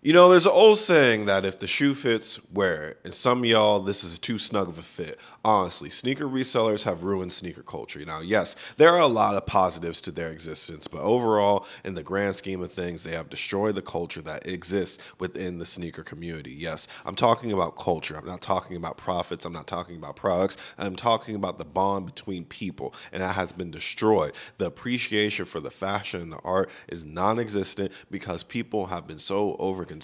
You know, there's an old saying that if the shoe fits, wear it. And some of y'all, this is too snug of a fit. Honestly, sneaker resellers have ruined sneaker culture. Now, yes, there are a lot of positives to their existence, but overall, in the grand scheme of things, they have destroyed the culture that exists within the sneaker community. Yes, I'm talking about culture. I'm not talking about profits. I'm not talking about products. I'm talking about the bond between people, and that has been destroyed. The appreciation for the fashion and the art is non-existent because people have been so overconsumed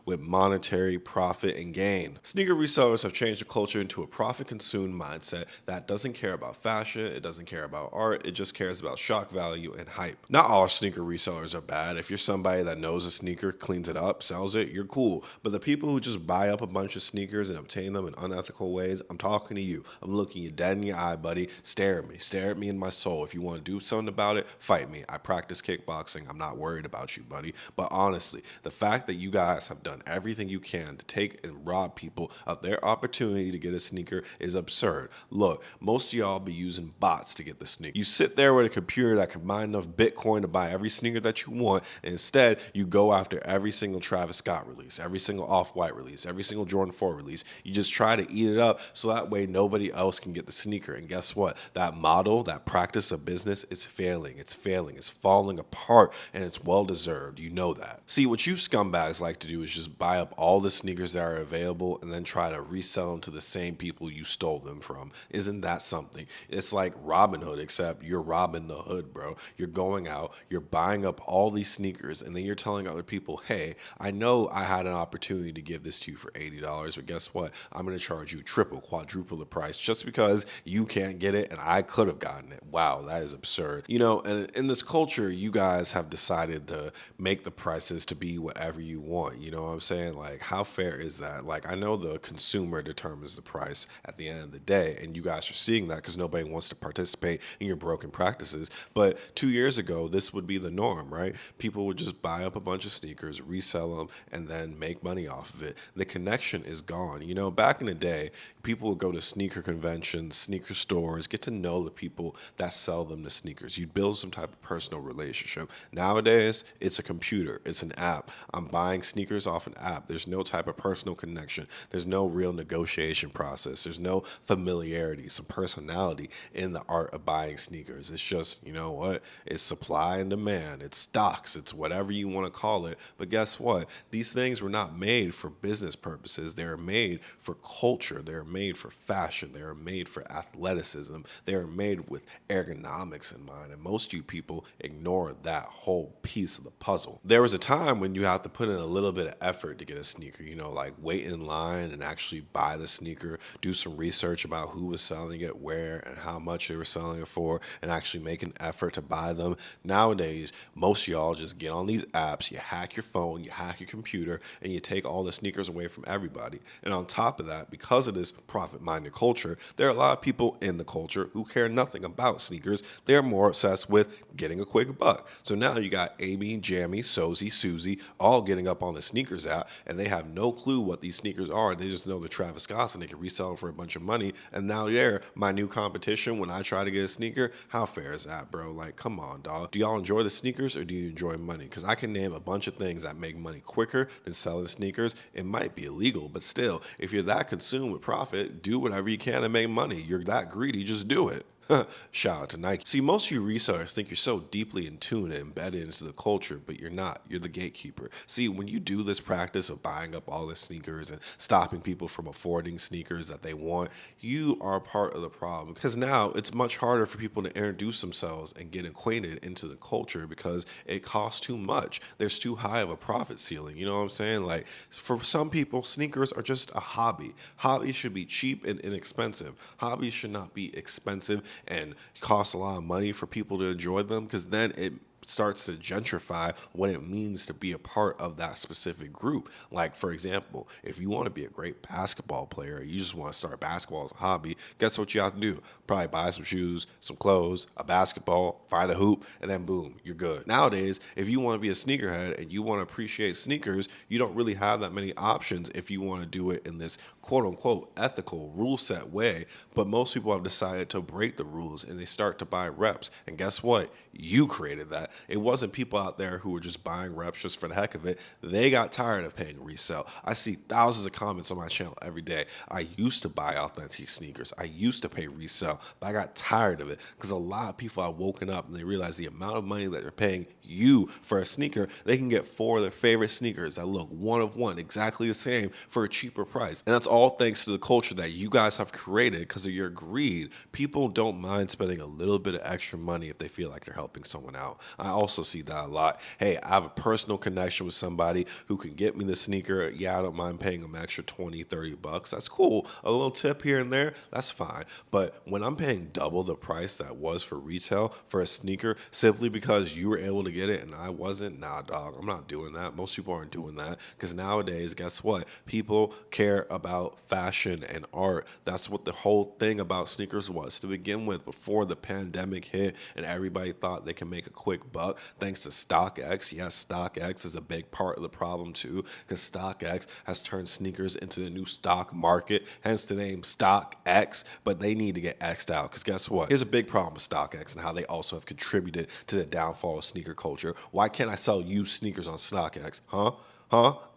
with monetary profit and gain. Sneaker resellers have changed the culture into a profit-consumed mindset that doesn't care about fashion, it doesn't care about art, it just cares about shock value and hype. Not all sneaker resellers are bad. If you're somebody that knows a sneaker, cleans it up, sells it, you're cool. But the people who just buy up a bunch of sneakers and obtain them in unethical ways, I'm talking to you. I'm looking you dead in your eye, buddy. Stare at me. Stare at me in my soul. If you want to do something about it, fight me. I practice kickboxing. I'm not worried about you, buddy. But honestly, the fact that you guys have done everything you can to take and rob people of their opportunity to get a sneaker is absurd. Look, most of y'all be using bots to get the sneaker. You sit there with a computer that can mine enough Bitcoin to buy every sneaker that you want, and instead you go after every single Travis Scott release, every single Off-White release, every single Jordan 4 release. You just try to eat it up so that way nobody else can get the sneaker. And guess what? That model, that practice of business is failing. It's failing. It's falling apart, and it's well deserved. You know that. See, what you scumbags like to do is just buy up all the sneakers that are available and then try to resell them to the same people you stole them from. Isn't that something? It's like Robin Hood, except you're robbing the hood, bro. You're going out, you're buying up all these sneakers, and then you're telling other people, hey, I know I had an opportunity to give this to you for $80, but guess what? I'm going to charge you triple, quadruple the price just because you can't get it and I could have gotten it. Wow, that is absurd. You know, and in this culture, you guys have decided to make the prices to be whatever you want. You know what I'm saying? Like, how fair is that? Like, I know the consumer determines the price at the end of the day, and you guys are seeing that because nobody wants to participate in your broken practices. But 2 years ago, this would be the norm, right? People would just buy up a bunch of sneakers, resell them, and then make money off of it. The connection is gone. You know, back in the day, people would go to sneaker conventions, sneaker stores, get to know the people that sell them the sneakers. You'd build some type of personal relationship. Nowadays, it's a computer, it's an app. I'm buying sneakers off an app. There's no type of personal connection. There's no real negotiation process. There's no familiarity, some personality in the art of buying sneakers. It's just, you know what? It's supply and demand. It's stocks. It's whatever you want to call it. But guess what? These things were not made for business purposes. They are made for culture. They are made for fashion. They are made for athleticism. They are made with ergonomics in mind. And most of you people ignore that whole piece of the puzzle. There was a time when you have to put in a little bit of effort to get a sneaker, you know, like wait in line and actually buy the sneaker, do some research about who was selling it, where, and how much they were selling it for, and actually make an effort to buy them. Nowadays, most of y'all just get on these apps, you hack your phone, you hack your computer, and you take all the sneakers away from everybody. And on top of that, because of this profit-minded culture, there are a lot of people in the culture who care nothing about sneakers. They're more obsessed with getting a quick buck. So now you got Amy, Jamie, Sozy, Susie, all getting up on the sneakers app, and they have no clue what these sneakers are. They just know they're Travis Scott's and they can resell them for a bunch of money. And now they're my new competition when I try to get a sneaker. How fair is that, bro? Like, come on, dog. Do y'all enjoy the sneakers or do you enjoy money? Because I can name a bunch of things that make money quicker than selling sneakers. It might be illegal, but still, if you're that consumed with profit, do whatever you can to make money. You're that greedy, just do it. Shout out to Nike. See, most of you resellers think you're so deeply in tune and embedded into the culture, but you're not. You're the gatekeeper. See, when you do this practice of buying up all the sneakers and stopping people from affording sneakers that they want, you are part of the problem. Because now it's much harder for people to introduce themselves and get acquainted into the culture because it costs too much. There's too high of a profit ceiling. You know what I'm saying? Like, for some people, sneakers are just a hobby. Hobbies should be cheap and inexpensive. Hobbies should not be expensive and cost a lot of money for people to enjoy them, because then it starts to gentrify what it means to be a part of that specific group. Like, for example, if you want to be a great basketball player, you just want to start basketball as a hobby, guess what you have to do? Probably buy some shoes, some clothes, a basketball, find a hoop, and then boom, you're good. Nowadays, if you want to be a sneakerhead and you want to appreciate sneakers, you don't really have that many options if you want to do it in this quote unquote ethical rule set way. But most people have decided to break the rules and they start to buy reps. And guess what? You created that. It wasn't people out there who were just buying reps just for the heck of it. They got tired of paying resale. I see thousands of comments on my channel every day. I used to buy authentic sneakers. I used to pay resale, but I got tired of it because a lot of people have woken up and they realize the amount of money that they're paying you for a sneaker, they can get 4 of their favorite sneakers that look one of one, exactly the same for a cheaper price. And that's all thanks to the culture that you guys have created because of your greed. People don't mind spending a little bit of extra money if they feel like they're helping someone out. I also see that a lot. Hey, I have a personal connection with somebody who can get me the sneaker. Yeah, I don't mind paying them extra 20, 30 bucks. That's cool. A little tip here and there, that's fine. But when I'm paying double the price that was for retail for a sneaker simply because you were able to get it and I wasn't, nah, dog, I'm not doing that. Most people aren't doing that because nowadays, guess what? People care about fashion and art. That's what the whole thing about sneakers was to begin with before the pandemic hit and everybody thought they can make a quick buck thanks to StockX. Yes, StockX is a big part of the problem too because StockX has turned sneakers into the new stock market, hence the name StockX, but they need to get X'd out because guess what? Here's a big problem with StockX and how they also have contributed to the downfall of sneaker culture. Why can't I sell used sneakers on StockX?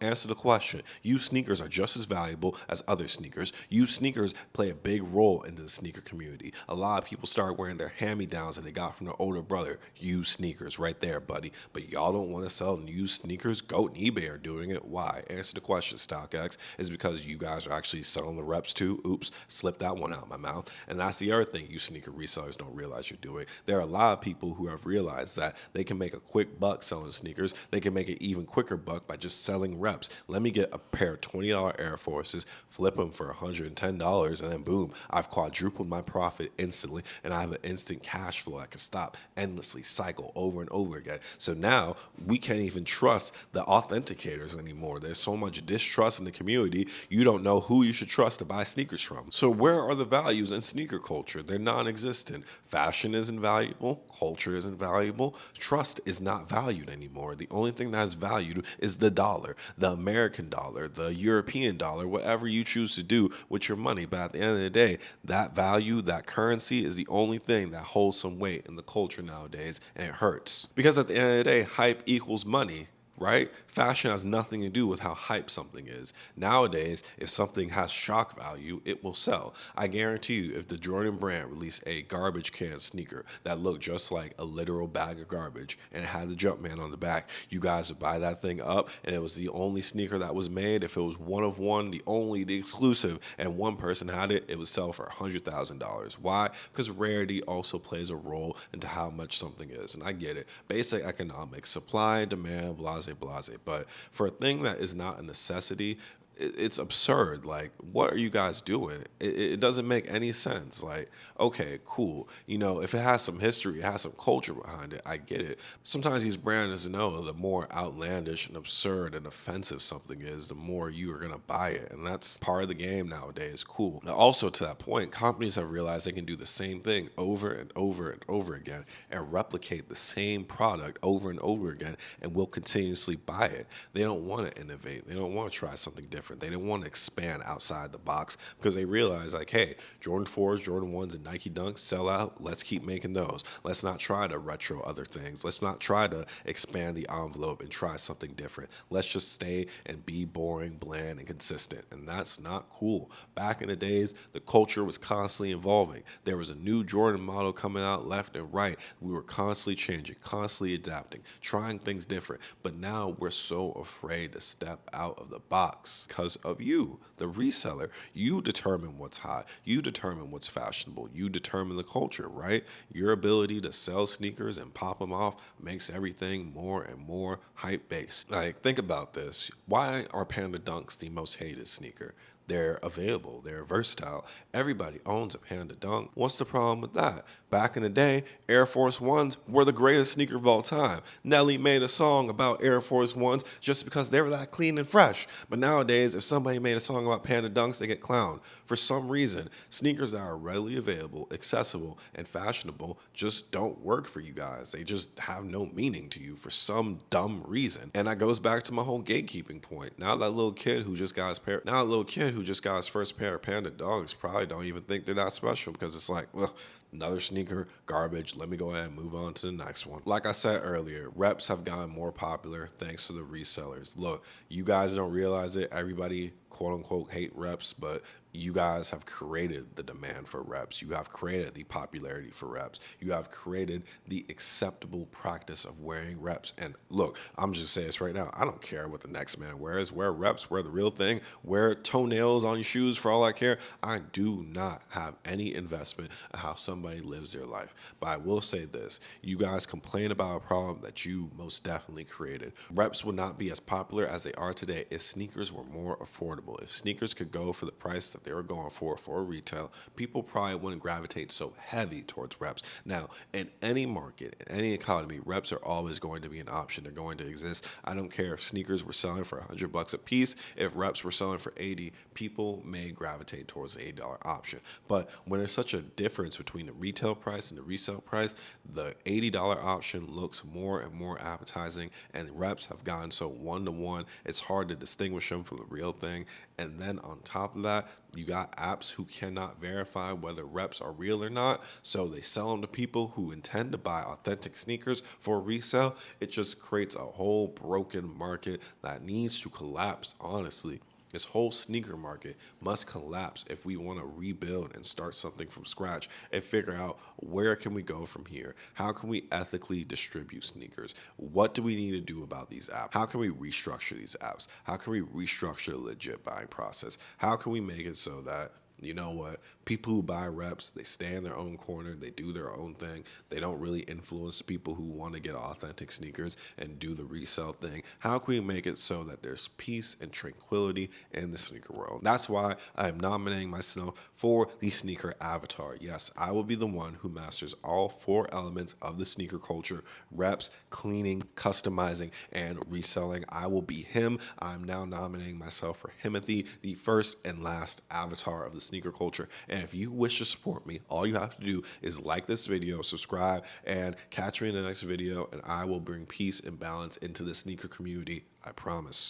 Answer the question. Used sneakers are just as valuable as other sneakers. Used sneakers play a big role in the sneaker community. A lot of people start wearing their hand-me-downs that they got from their older brother. Used sneakers right there, buddy. But y'all don't want to sell used sneakers? Goat and eBay are doing it. Why? Answer the question, StockX. Is because you guys are actually selling the reps too? Oops, slipped that one out of my mouth. And that's the other thing you sneaker resellers don't realize you're doing. There are a lot of people who have realized that they can make a quick buck selling sneakers. They can make an even quicker buck by just selling reps. Let me get a pair of $20 Airforces, flip them for $110, and then boom, I've quadrupled my profit instantly, and I have an instant cash flow I can stop endlessly cycle over and over again. So now we can't even trust the authenticators anymore. There's so much distrust in the community, you don't know who you should trust to buy sneakers from. So where are the values in sneaker culture? They're non-existent. Fashion isn't valuable, culture isn't valuable, trust is not valued anymore. The only thing that's valued is the dollar, the American dollar, the European dollar, whatever you choose to do with your money. But at the end of the day, that value, that currency is the only thing that holds some weight in the culture nowadays, and it hurts. Because at the end of the day, hype equals money. Right? Fashion has nothing to do with how hype something is. Nowadays, if something has shock value, it will sell. I guarantee you, if the Jordan brand released a garbage can sneaker that looked just like a literal bag of garbage and it had the Jumpman on the back, you guys would buy that thing up, and it was the only sneaker that was made. If it was one of one, the exclusive, and one person had it, it would sell for $100,000. Why? Because rarity also plays a role into how much something is. And I get it. Basic economics, supply, demand, blah, blase. But for a thing that is not a necessity, it's absurd. Like, what are you guys doing? It doesn't make any sense. Like, okay, cool. You know, if it has some history, it has some culture behind it, I get it. Sometimes these brands know the more outlandish and absurd and offensive something is, the more you are going to buy it. And that's part of the game nowadays. Cool. Now, also to that point, companies have realized they can do the same thing over and over and over again and replicate the same product over and over again and will continuously buy it. They don't want to innovate. They don't want to try something different. They didn't want to expand outside the box because they realized, like, hey, Jordan 4s, Jordan 1s, and Nike Dunks sell out. Let's keep making those. Let's not try to retro other things. Let's not try to expand the envelope and try something different. Let's just stay and be boring, bland, and consistent. And that's not cool. Back in the days, the culture was constantly evolving. There was a new Jordan model coming out left and right. We were constantly changing, constantly adapting, trying things different. But now we're so afraid to step out of the box. Because of you, the reseller. You determine what's hot. You determine what's fashionable. You determine the culture, right? Your ability to sell sneakers and pop them off makes everything more and more hype-based. Like, think about this. Why are Panda Dunks the most hated sneaker? They're available. They're versatile. Everybody owns a Panda Dunk. What's the problem with that? Back in the day, Air Force Ones were the greatest sneaker of all time. Nelly made a song about Air Force Ones just because they were that clean and fresh. But nowadays, if somebody made a song about Panda Dunks, they get clowned. For some reason, sneakers that are readily available, accessible, and fashionable just don't work for you guys. They just have no meaning to you for some dumb reason. And that goes back to my whole gatekeeping point. Now that little kid who just got his pair, now that little kid who just got his first pair of Panda dogs probably don't even think they're that special because it's like, well, another sneaker, garbage. Let me go ahead and move on to the next one. Like I said earlier, reps have gotten more popular thanks to the resellers. Look, you guys don't realize it. Everybody, quote unquote, hate reps, but you guys have created the demand for reps. You have created the popularity for reps. You have created the acceptable practice of wearing reps. And look, I'm just saying this right now. I don't care what the next man wears. Wear reps, wear the real thing, wear toenails on your shoes for all I care. I do not have any investment in how somebody lives their life. But I will say this. You guys complain about a problem that you most definitely created. Reps would not be as popular as they are today if sneakers were more affordable. If sneakers could go for the price that they were going for retail, people probably wouldn't gravitate so heavy towards reps. Now, in any market, in any economy, reps are always going to be an option. They're going to exist. I don't care if sneakers were selling for $100 a piece. If reps were selling for 80, people may gravitate towards the $80 option. But when there's such a difference between the retail price and the resale price, the $80 option looks more and more appetizing, and reps have gotten so one-to-one, it's hard to distinguish them from the real thing. And then on top of that, you got apps who cannot verify whether reps are real or not, so they sell them to people who intend to buy authentic sneakers for resale. It just creates a whole broken market that needs to collapse, honestly. This whole sneaker market must collapse if we want to rebuild and start something from scratch and figure out where can we go from here? How can we ethically distribute sneakers? What do we need to do about these apps? How can we restructure these apps? How can we restructure the legit buying process? How can we make it so that, you know what, people who buy reps, they stay in their own corner, they do their own thing, they don't really influence people who want to get authentic sneakers and do the resale thing? How can we make it so that there's peace and tranquility in the sneaker world? That's why I'm nominating myself for the sneaker avatar. Yes, I will be the one who masters all 4 elements of the sneaker culture: reps, cleaning, customizing, and reselling. I will be him. I'm now nominating myself for Himothy, the first and last avatar of the sneaker culture. And if you wish to support me, all you have to do is like this video, subscribe, and catch me in the next video, and I will bring peace and balance into the sneaker community. I promise.